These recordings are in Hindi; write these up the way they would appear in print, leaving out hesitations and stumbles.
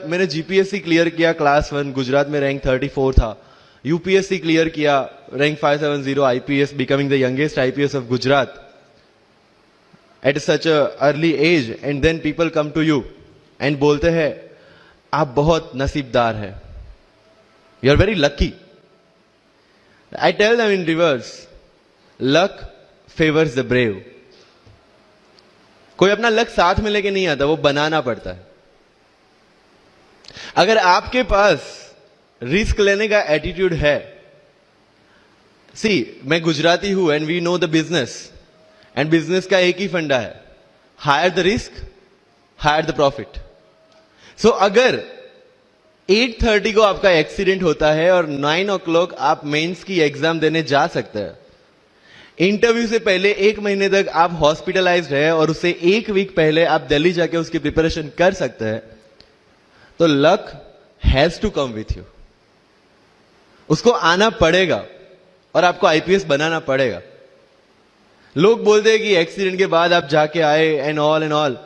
मैंने जीपीएससी क्लियर किया क्लास 1 गुजरात में रैंक 34 था। यूपीएससी क्लियर किया rank 570 IPS becoming the youngest IPS of Gujarat at such a early age and then people come to you and बोलते हैं आप बहुत नसीबदार है, you are very lucky. I tell them in reverse, luck favours the brave. कोई अपना लक साथ में लेके नहीं आता, वो बनाना पड़ता है। अगर आपके पास रिस्क लेने का एटीट्यूड है, सी मैं गुजराती हूं and we know the business, and business का एक ही फंडा है, higher the risk higher the profit. So अगर 8:30 को आपका एक्सीडेंट होता है और 9 o'clock आप मेंस की एग्जाम देने जा सकते हैं, इंटरव्यू से पहले 1 महीने तक आप हॉस्पिटलाइज्ड है और उससे 1 वीक पहले आप दिल्ली जाके उसकी प्रिपरेशन कर सकते हैं, तो luck has to come with you. उसको आना पड़ेगा और आपको आईपीएस बनाना पड़ेगा। लोग बोलते हैं कि एक्सीडेंट के बाद आप जाके आए एंड ऑल,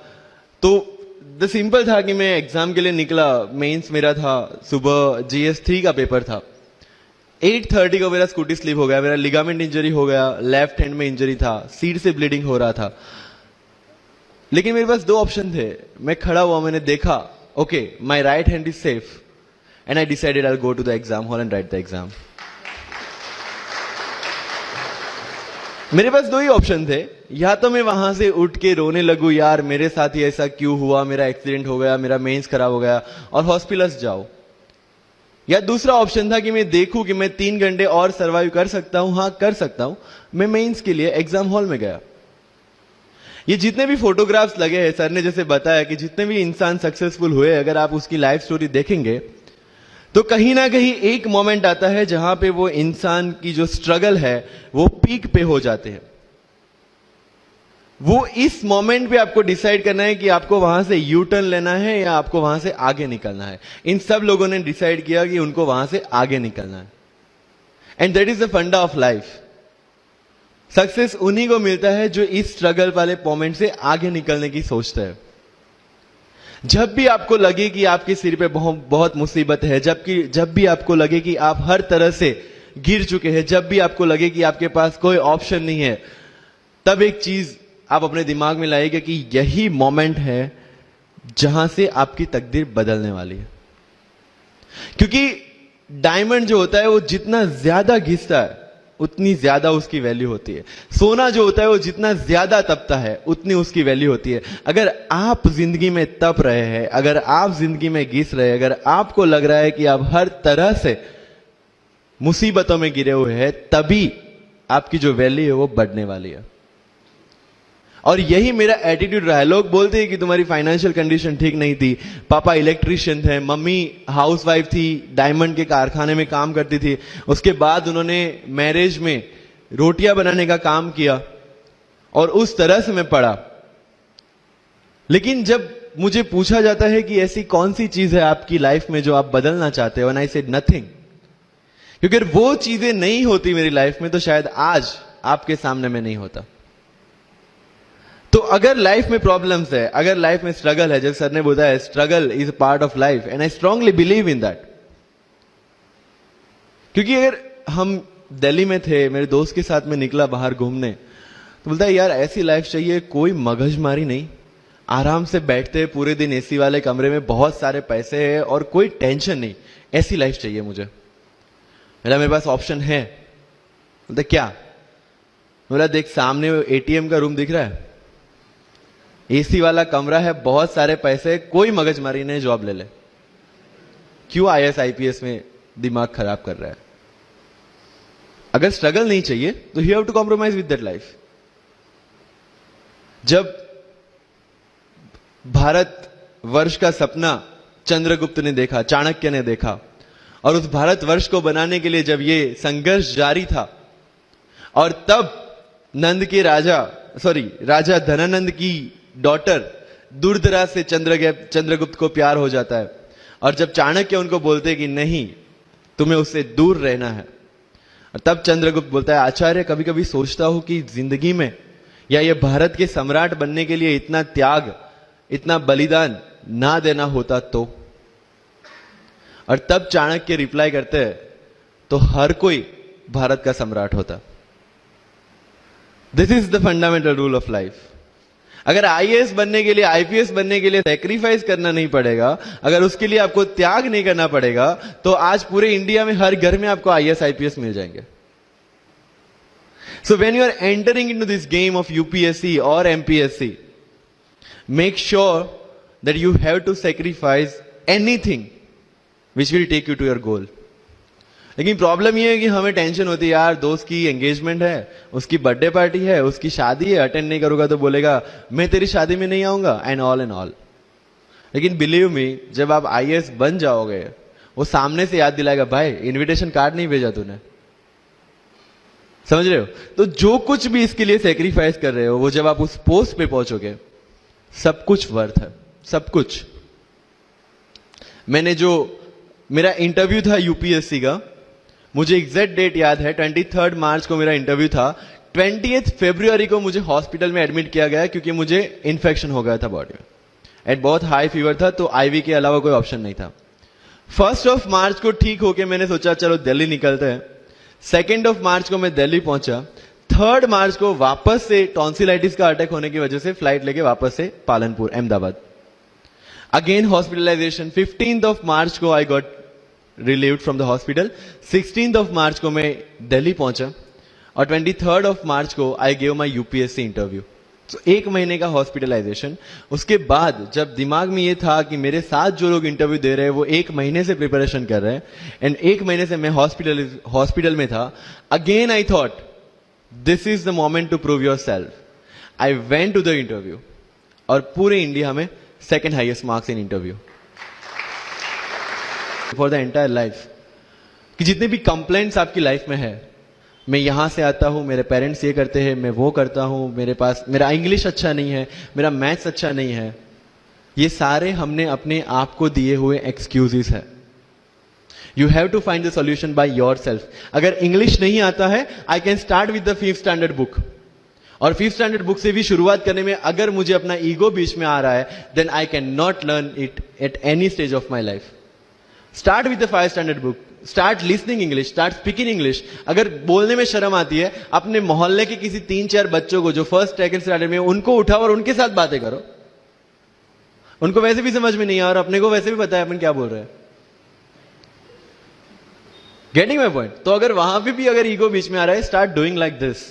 तो द सिंपल था कि मैं एग्जाम के लिए निकला, मेंस मेरा था, सुबह GS3 का पेपर था। 8:30 को मेरा स्कूटी स्लिप हो गया, मेरा लिगामेंट इंजरी हो गया, लेफ्ट हैंड में इंजरी था, सीट से ब्लीडिंग हो रहा था। लेकिन मेरे पास 2 ऑप्शन थे। मैं खड़ा हुआ, मैंने देखा okay my right hand is safe and I decided I go to the exam hall and write the exam. मेरे पास 2 ही ऑप्शन थे, या तो मैं वहां से उठ के रोने लगूं, यार मेरे साथ ही ऐसा क्यों हुआ, मेरा एक्सीडेंट हो गया, मेरा मेंस खराब हो गया, और हॉस्पिटल जाओ। या दूसरा ऑप्शन था कि मैं देखूं कि मैं 3 घंटे और सर्वाइव कर सकता हूं। हाँ कर सकता हूं। मैं मेंस के लिए एग्जाम हॉल में गया। ये जितने भी फोटोग्राफ्स लगे हैं, सर ने जैसे बताया कि जितने भी इंसान सक्सेसफुल हुए, अगर आप उसकी लाइफ स्टोरी देखेंगे तो कहीं ना कहीं एक मोमेंट आता है जहां पे वो इंसान की जो स्ट्रगल है वो पीक पे हो जाते हैं। वो इस मोमेंट पे आपको डिसाइड करना है कि आपको वहां से यू टर्न लेना है या आपको वहां से आगे निकलना है। इन सब लोगों ने डिसाइड किया कि उनको वहां से आगे निकलना है, एंड दैट इज द फंडा ऑफ लाइफ। सक्सेस उन्हीं को मिलता है जो इस स्ट्रगल वाले मोमेंट से आगे निकलने की सोचते हैं। जब भी आपको लगे कि आपके सिर पे बहुत मुसीबत है, जब भी आपको लगे कि आप हर तरह से गिर चुके हैं, जब भी आपको लगे कि आपके पास कोई ऑप्शन नहीं है, तब एक चीज आप अपने दिमाग में लाइएगा कि यही मोमेंट है जहां से आपकी तकदीर बदलने वाली है। क्योंकि डायमंड जो होता है वो जितना ज्यादा घिसता है उतनी ज्यादा उसकी वैल्यू होती है। सोना जो होता है वो जितना ज्यादा तपता है उतनी उसकी वैल्यू होती है। अगर आप जिंदगी में तप रहे हैं, अगर आप जिंदगी में घिस रहे हैं, अगर आपको लग रहा है कि आप हर तरह से मुसीबतों में गिरे हुए हैं, तभी आपकी जो वैल्यू है वो बढ़ने वाली है। और यही मेरा एटीट्यूड रहा है। लोग बोलते हैं कि तुम्हारी फाइनेंशियल कंडीशन ठीक नहीं थी, पापा इलेक्ट्रिशियन थे, मम्मी हाउसवाइफ थी, डायमंड के कारखाने में काम करती थी, उसके बाद उन्होंने मैरिज में रोटियां बनाने का काम किया और उस तरह से मैं पढ़ा। लेकिन जब मुझे पूछा जाता है कि ऐसी कौन सी चीज है आपकी लाइफ में जो आप बदलना चाहते हो, एंड आई सेड नथिंग। क्योंकि अगर वो चीजें नहीं होती मेरी लाइफ में तो शायद आज आपके सामने मैं नहीं होता। तो अगर लाइफ में प्रॉब्लम्स है, अगर लाइफ में स्ट्रगल है, जैसे सर ने बोला है struggle is a part of life, and I strongly believe in that. क्योंकि अगर हम दिल्ली में थे, मेरे दोस्त के साथ में निकला बाहर घूमने, तो बोलता है यार ऐसी लाइफ चाहिए, कोई मगजमारी नहीं, आराम से बैठते पूरे दिन एसी वाले कमरे में, बहुत सारे पैसे है और कोई टेंशन नहीं, ऐसी लाइफ चाहिए मुझे। मेरे पास ऑप्शन है। बोलता क्या? बोला देख सामने एटीएम का रूम दिख रहा है, एसी वाला कमरा है, बहुत सारे पैसे, कोई मगजमारी नहीं, जॉब ले ले। क्यों आईएएस आईपीएस में दिमाग खराब कर रहा है? अगर स्ट्रगल नहीं चाहिए तो you have to compromise with that life. जब भारत वर्ष का सपना चंद्रगुप्त ने देखा, चाणक्य ने देखा, और उस भारत वर्ष को बनाने के लिए जब ये संघर्ष जारी था, और तब राजा धनानंद की डॉटर दुर्धरा से चंद्रगुप्त को प्यार हो जाता है, और जब चाणक्य उनको बोलते कि नहीं तुम्हें उससे दूर रहना है, और तब चंद्रगुप्त बोलता है आचार्य कभी कभी सोचता हूं कि जिंदगी में या ये भारत के सम्राट बनने के लिए इतना त्याग, इतना बलिदान ना देना होता तो। और तब चाणक्य रिप्लाई करते हैं तो हर कोई भारत का सम्राट होता। This is the fundamental rule of life. अगर आईएएस बनने के लिए, आईपीएस बनने के लिए सैक्रिफाइस करना नहीं पड़ेगा, अगर उसके लिए आपको त्याग नहीं करना पड़ेगा, तो आज पूरे इंडिया में हर घर में आपको आईएएस आईपीएस मिल जाएंगे। So when you are entering into this game of UPSC or MPSC, make sure that you have to sacrifice anything which will take you to your goal. लेकिन प्रॉब्लम ये है कि हमें टेंशन होती है, यार दोस्त की एंगेजमेंट है, उसकी बर्थडे पार्टी है, उसकी शादी है, अटेंड नहीं करूंगा तो बोलेगा मैं तेरी शादी में नहीं आऊंगा, एंड ऑल। लेकिन बिलीव मी, जब आप आईएएस बन जाओगे, वो सामने से याद दिलाएगा, भाई इनविटेशन कार्ड नहीं भेजा तूने। समझ रहे हो? तो जो कुछ भी इसके लिए सेक्रीफाइस कर रहे हो, वो जब आप उस पोस्ट पे पहुंचोगे, सब कुछ वर्थ है, सब कुछ। मेरा इंटरव्यू था यूपीएससी का, मुझे एग्जैक्ट डेट याद है, 23 मार्च को मेरा इंटरव्यू था। 28 फरवरी को मुझे हॉस्पिटल में एडमिट किया गया क्योंकि मुझे इन्फेक्शन हो गया था बॉडी में, एंड बहुत हाई फीवर था, तो आईवी के अलावा कोई ऑप्शन नहीं था। 1 मार्च को ठीक होके मैंने सोचा चलो दिल्ली निकलते हैं। 2 मार्च को मैं दिल्ली पहुंचा। 3 मार्च को वापस से टॉन्सिलाइटिस का अटैक होने की वजह से फ्लाइट लेके वापस से पालनपुर, अहमदाबाद, अगेन हॉस्पिटलाइजेशन। 15 मार्च को I got relieved from the hospital. 16 मार्च को मैं दिल्ली पहुंचा और 23 मार्च को I gave my UPSC interview. तो 1 महीने का हॉस्पिटलाइजेशन। उसके बाद जब दिमाग में ये था कि मेरे साथ जो लोग इंटरव्यू दे रहे हैं वो 1 महीने से प्रिपरेशन कर रहे हैं, एंड 1 महीने से मैं हॉस्पिटल में था, again I thought this is the moment to prove yourself. I went to the interview और पूरे इंडिया में 2nd highest marks in interview for the entire life. कि जितने भी कंप्लेंट्स आपकी लाइफ में है, मैं यहां से आता हूं, मेरे पेरेंट्स ये करते हैं, मैं वो करता हूं, मेरा इंग्लिश अच्छा नहीं है, मेरा मैथ्स अच्छा नहीं है, ये सारे हमने अपने आप को दिए हुए एक्सक्यूजेस है। You have to find the solution by yourself. अगर इंग्लिश नहीं आता है, I can start with the 5th standard book, और 5th स्टैंडर्ड बुक से भी शुरुआत करने में अगर मुझे अपना ईगो बीच में आ रहा है, then I can not learn it at any stage of my life. Start with the 5th standard book, start listening English, start speaking English. अगर बोलने में शर्म आती है, अपने मोहल्ले के किसी 3-4 बच्चों को जो 1st 2nd स्टैंडर्ड में, उनको उठाओ और उनके साथ बातें करो। उनको वैसे भी समझ में नहीं आ, और अपने को वैसे भी पता है अपन क्या बोल रहे हैं। Getting my point? तो अगर वहां पे भी अगर ईगो बीच में आ रहा है, start doing like this,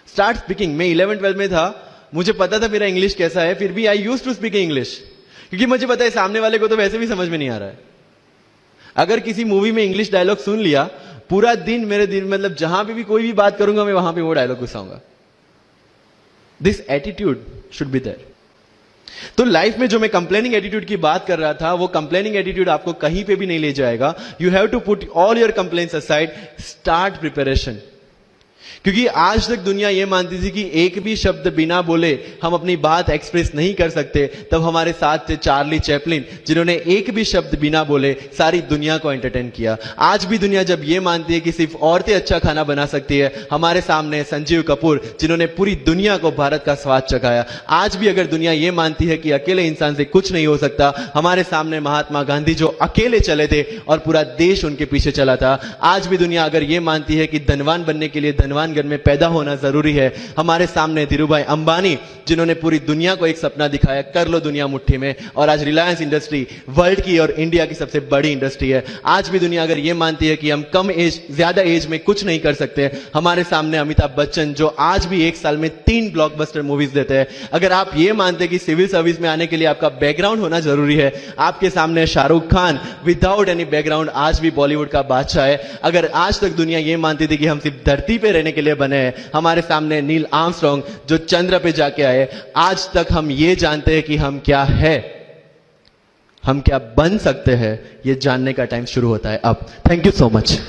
start speaking. मैं 11th-12th में था, मुझे पता था मेरा इंग्लिश कैसा है, फिर भी I used to speak English, क्योंकि मुझे पता है सामने वाले को तो वैसे भी समझ में नहीं आ रहा है। अगर किसी मूवी में इंग्लिश डायलॉग सुन लिया, पूरा दिन मेरे दिन, मतलब जहां पे भी कोई भी बात करूंगा, मैं वहां पे वो डायलॉग घुसाऊंगा। This attitude should be there. तो लाइफ में जो मैं कंप्लेनिंग एटीट्यूड की बात कर रहा था, वो कंप्लेनिंग एटीट्यूड आपको कहीं पे भी नहीं ले जाएगा। You have to put all your complaints aside, start preparation. क्योंकि आज तक दुनिया यह मानती थी कि एक भी शब्द बिना बोले हम अपनी बात एक्सप्रेस नहीं कर सकते। तब हमारे साथ थे चार्ली चैपलिन, जिन्होंने एक भी शब्द बिना बोले सारी दुनिया को एंटरटेन किया। आज भी दुनिया जब यह मानती है कि सिर्फ औरतें अच्छा खाना बना सकती है, हमारे सामने संजीव कपूर, जिन्होंने पूरी दुनिया को भारत का स्वाद चखाया। आज भी अगर दुनिया यह मानती है कि अकेले इंसान से कुछ नहीं हो सकता, हमारे सामने महात्मा गांधी, जो अकेले चले थे और पूरा देश उनके पीछे चला था। आज भी दुनिया अगर यह मानती है कि धनवान बनने के लिए धनवान घर में पैदा होना जरूरी है, हमारे सामने धीरूभाई अंबानी, जिन्होंने पूरी दुनिया को एक सपना दिखाया, कर लो दुनिया मुट्ठी में, और आज रिलायंस इंडस्ट्री वर्ल्ड की और इंडिया की सबसे बड़ी इंडस्ट्री है। आज भी दुनिया अगर यह मानती है कि हम ज्यादा एज में कुछ नहीं कर सकते, हमारे सामने अमिताभ बच्चन, जो आज भी 1 साल में 3 ब्लॉकबस्टर मूवीज देते हैं। अगर आप ये मानते हैं कि सिविल सर्विस में आने के लिए आपका बैकग्राउंड होना जरूरी है, आपके सामने Shahrukh Khan without any background आज भी बॉलीवुड का बादशाह है। अगर आज तक दुनिया यह मानती थी कि हम सिर्फ धरती पे रहने के लिए बने हैं, हमारे सामने नील आर्मस्ट्रांग, जो चंद्र पे जाके आए, आज तक हम ये जानते हैं कि हम क्या है, हम क्या बन सकते हैं, ये जानने का टाइम शुरू होता है अब। Thank you so much.